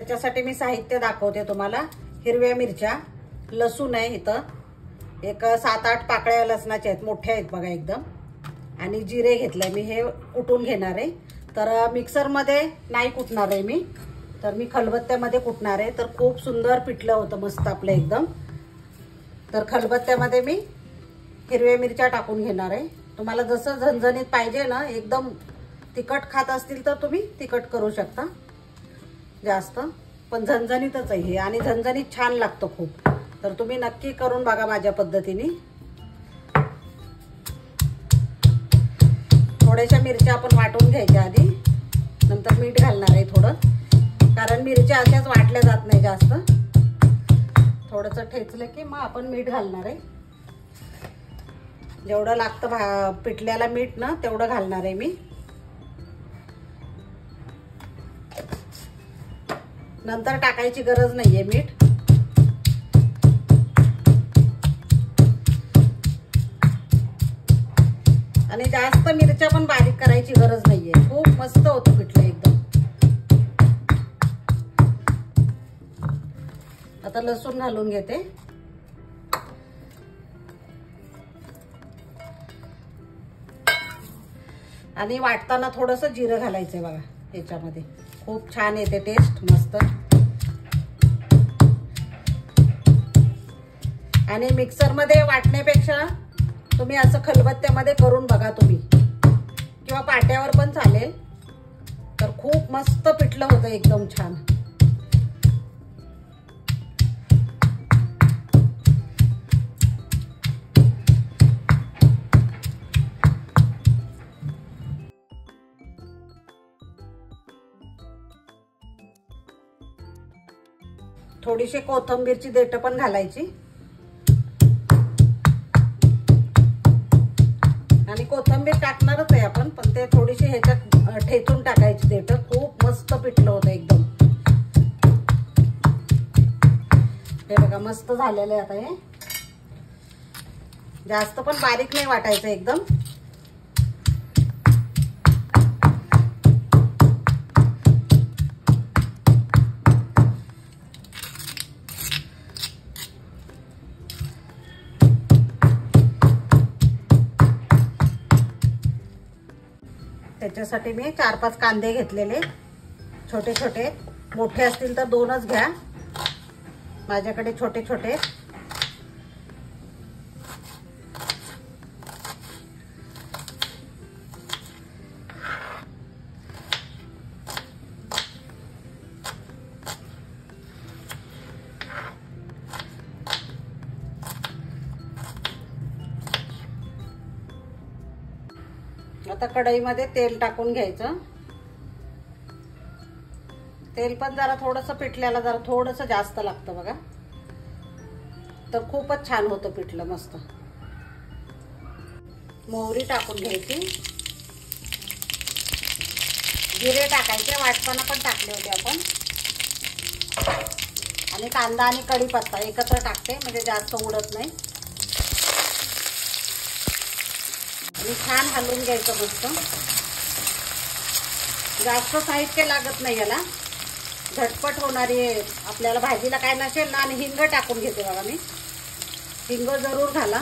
त्याच्यासाठी मी साहित्य दाखवते तुम्हाला। हिरव्या मिरच्या, लसूण आहे इथं, एक 7-8 पाकळ्या लसणाच्या आहेत, मोठ्या आहेत बघा एकदम, आणि जिरे घेतलंय मी, हे कुटून घेणार आहे। तर मिक्सरमध्ये नाही कुटणार आहे मी, तर मी खलबत्त्यामध्ये कुटणार आहे। तर खूप सुंदर पिठलं होतं मस्त आपलं एकदम। तर खलबत्त्यामध्ये मी हिरव्या मिरच्या टाकून घेणार आहे। तुम्हाला जसं झणझणीत पाहिजे ना, एकदम तिखट खात असतील तर तुम्ही तिखट करू शकता जास्त, पण झणझणीतच आहे हे, आणि झणझणीत छान लागतं खूप। तर तुम्ही नक्की करून बघा माझ्या पद्धतीने। थोड्याशा मिरच्या आपण वाटून घ्यायच्या आधी, नंतर मीठ घालणार आहे थोडं, कारण मिरच्या अशाच वाटल्या जात नाही जास्त, थोडंसं ठेचलं की मग आपण मीठ घालणार आहे। जेवढं लागतं पिठल्याला मीठ ना, तेवढं घालणार आहे मी। नंतर टाकायची गरज नाहीये मीठ। आणि जास्त मिरच्या पण बारीक करायची गरज नाहीये, खूप मस्त होतं पिठलं एकदम। आता लसूण घालून घेते, आणि वाटताना थोडंसं जिरं घालायचंय बघा याच्यामध्ये, खूप छान येते टेस्ट मस्त। आणि मिक्सरमध्ये वाटण्यापेक्षा तुम्ही असं खलबत्त्यामध्ये करून बघा तुम्ही, किंवा पाट्यावर पण चालेल, तर खूप मस्त पिठलं होतं एकदम छान। थोडीशी कोथिंबीरची देठं पण घालायची, आणि कोथिंबीर टाकणारच आहे आपण, पण ते थोडीशी ह्याच्यात ठेचून टाकायची देठं। खूप मस्त पिठलं होतं एकदम। हे बघा मस्त झालेलं आहे आता हे, जास्त पण बारीक नाही वाटायचं एकदम। त्याच्यासाठी मी 4-5 कांदे घेतलेले, छोटे छोटे, मोठे असतील तर 2च घ्या, माझ्याकडे छोटे छोटे। आता कढईमध्ये तेल टाकून घ्यायचं। तेल पण जरा थोडंसं पिठल्याला जरा थोडंसं जास्त लागतं बघा, तर खूपच छान होतं पिठलं मस्त। मोहरी टाकून घ्यायची, जिरे टाकायचे, वाटताना पण टाकले होते आपण, आणि कांदा आणि कढीपत्ता एकत्र टाकते म्हणजे जास्त उडत नाही, आणि छान हलवून घ्यायचं मस्त। जास्त साहित्य लागत नाही याला, झटपट होणारी आहे आपल्याला, भाजीला काय नसेल ना। आणि हिंग टाकून घेते बघा मी, हिंग जरूर घाला।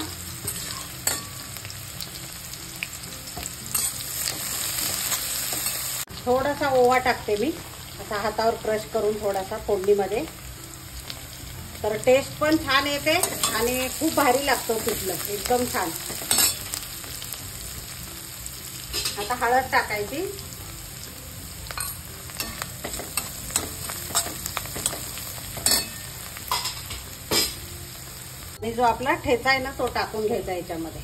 थोडासा ओवा टाकते मी, असा हातावर क्रश करून थोडासा फोडणीमध्ये, तर टेस्ट पण छान येते आणि खूप भारी लागतं पिठलं एकदम छान। आता हळद टाकायची, आणि जो आपला ठेचा आहे ना तो टाकून घ्यायचा याच्यामध्ये।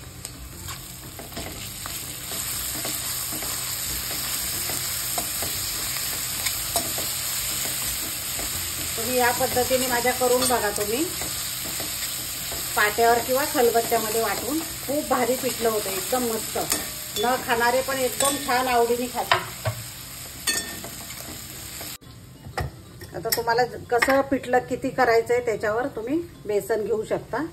तुम्ही या पद्धतीने माझ्या करून बघा तुम्ही, पाट्यावर किंवा खलबत्त्यामध्ये वाटून, खूप भारी पिठलं होतं एकदम मस्त। न खाणारे पण एकदम छान आवडीने खातील। आता तुम्हाला कसं पिठलं किती करायचंय त्याच्यावर तुम्ही बेसन घेऊ शकता।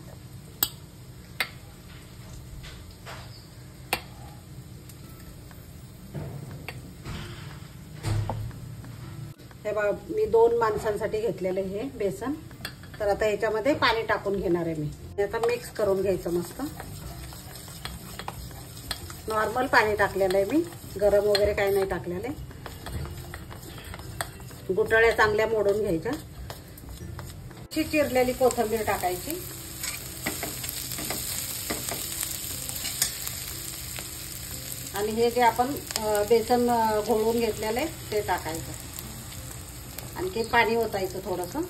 हे बघा मी 2 माणसांसाठी घेतलेलं हे बेसन. तर आता ह्याच्यामध्ये पाणी टाकून घेणार आहे मी. आता मिक्स करून घ्यायचं मस्त. नॉर्मल पाणी टाकलेलं आहे मी, गरम वगैरे काही नाही टाकलेलं आहे. गुठळ्या चांगल्या मोडून घ्यायच्या. चिरलेली कोथिंबीर टाकायची. आणि हे जे आपण बेसन घोळून घेतलेलं आहे ते टाकायचं. आणखी पाणी ओतायचं थोडंसं.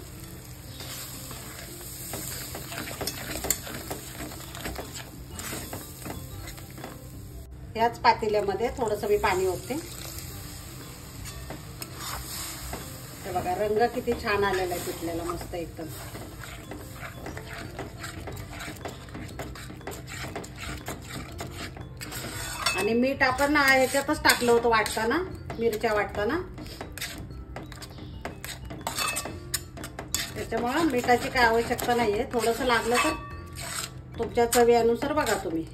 याच पातेल्यामध्ये थोडंसं मी पाणी ओतते. हे बघा रंग किती छान आलेला आहे पिठल्याला, मस्त एकदम. आणि मीठ आपण ह्याच्यातच टाकलं होतं वाटताना, मिरच्या वाटताना. त्याच्यामुळे मिठाची काय आवश्यकता नाहीये. थोडंसं लागलं तर तुमच्या चवीनुसार बघा तुम्ही.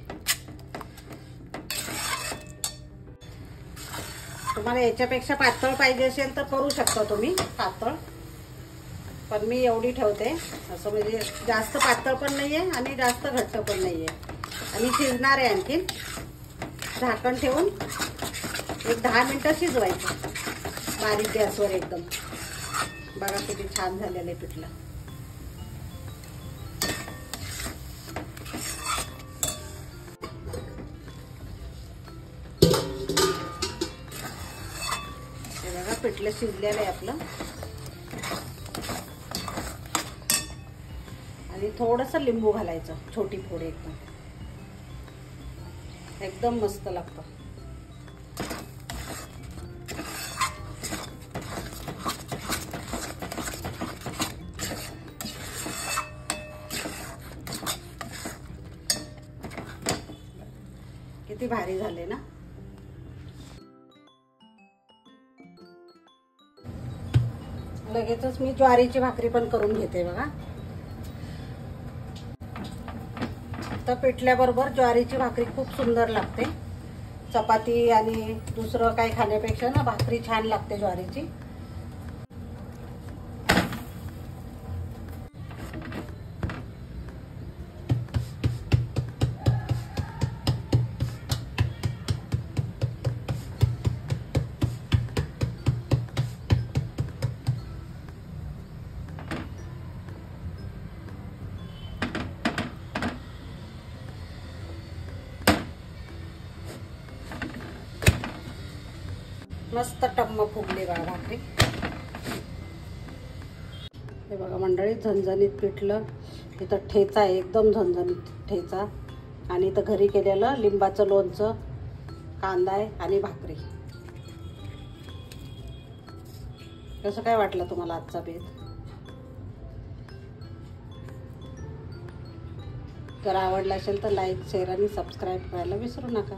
तुम्हाला याच्यापेक्षा पातळ पाहिजे असेल तर करू शकता तुम्ही पातळ, पण मी एवढी ठेवते. असं म्हणजे जास्त पातळ पण नाहीये आणि जास्त घट्ट पण नाहीये. आणि शिजणार आहे आणखी. झाकण ठेवून एक 10 मिनिटं शिजवायचं बारीक गॅसवर एकदम. बघा किती छान झालेलं आहे पिठलं. बघा पिठलं शिजलेलं आहे आपलं. आणि थोडंसं लिंबू घालायचं, छोटी फोडी एकदम मस्त लागतं. किती भारी झाले ना. लगेचच मी ज्वारीची भाकरी पण करून घेते बघा. तर पिठल्याबरोबर ज्वारीची भाकरी खूप सुंदर लागते. चपाती आणि दुसरं काही खाण्यापेक्षा ना भाकरी छान लागते ज्वारीची. मस्त टम्म फुगली बघा भाकरी. हे बघा मंडळी झणझणीत पिठलं. इथं ठेचा आहे, एकदम झणझणीत ठेचा. आणि इथं घरी केलेलं लिंबाचं लोणचं, कांदा आहे आणि भाकरी. कसं काय वाटलं तुम्हाला आजचा बेत? जर आवडला असेल तर लाईक, शेअर आणि सबस्क्राईब करायला विसरू नका.